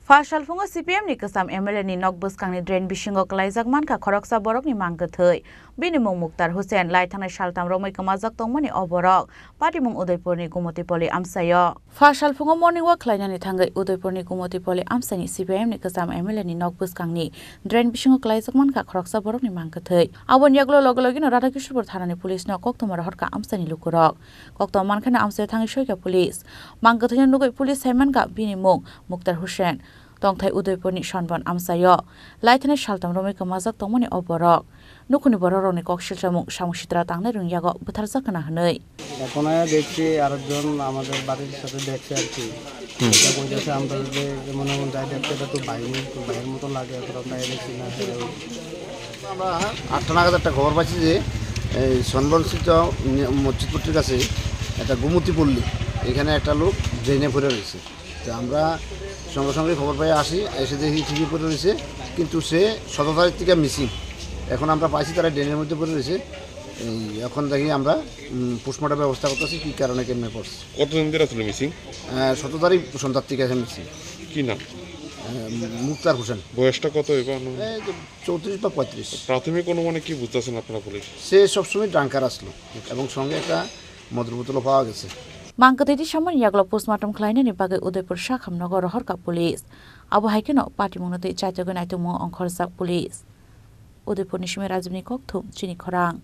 Fasalfungo CPM ni kesam MLA ni Nokbus kang ni drain bisingo kalaijak manka khoroksa borok ni mangkathei bini mung Muktar Hussein lai thangnai saltam romai kamajak tongmani oborok party mung Udaipur ni Gumotipoli amsayo Fasalfungo morning walk khlainani thangai Udaipur ni Gumotipoli amsani CPM ni kesam MLA ni Nokbus kang ni drain bisingo kalaijak manka khoroksa borok ni mangkathei abon yaklo logi no Radhakishpur thanani police no koktomar horka amsani lukurok koktom mankhana amsayo thangai soika police mangkathei nugai police saimanka bini mung Muktar Hussein Tongthai Udaipur ni Shanban amsayo laithanai saltam romai kamajak tongmani oborok nukuni bororok ni kokshil samung samungsitra tangnai rungyago butharjak kana hnei এখন দেখছি আরেকজন আমাদের বাড়ির সাথে দেখছে আর কি এটা কইতেছে আমরা যে মনে মনে যাই দেখতে এটা তো বাইরের মতো লাগে এখন তাই দেখছি না আমরা 8টা নাগাদ একটা খবর পাচ্ছি যে এই সনবনস্থিত মসজিদপট্টির কাছে একটা গুমতিপল্লী এখানে একটা লোক ড্রেনে পড়ে রয়েছে তো আমরা সঙ্গে সঙ্গে খবর পাই আসি এসে দেখি ঠিকই পড়ে রয়েছে কিন্তু সে 17 তারিখ থেকে মিসিং এখন আমরা পাইছি তারা ড্রেনের মধ্যে পড়ে রয়েছে এখন দেখি আমরা পোস্টমর্টম ব্যবস্থা করতেছি কি কারণে কেমনে পড়ছে কতদিন ধরে আসলে মিসিং 17 তারিখ সন্ধ্যার থেকে আছে মিসিং কি নাম মুক্তার হোসেন বয়সটা কত এবার 34 বা 35 প্রাথমিক অনুমানে কি বুঝতেছেন আপনারা পুলিশ সে সবসময় ড্রাঙ্কার আসলো এবং সঙ্গে একটা মদের বোতলও পাওয়া গেছে Mangkathei saman yaklo postmortem khlainani bagai Udaipur Shakhamnagar horka police abo haikeno party mungnatei chaitogan aitung mo ongkhorjak police Udaipur ni Shimai Rajibni kokthum chini khorang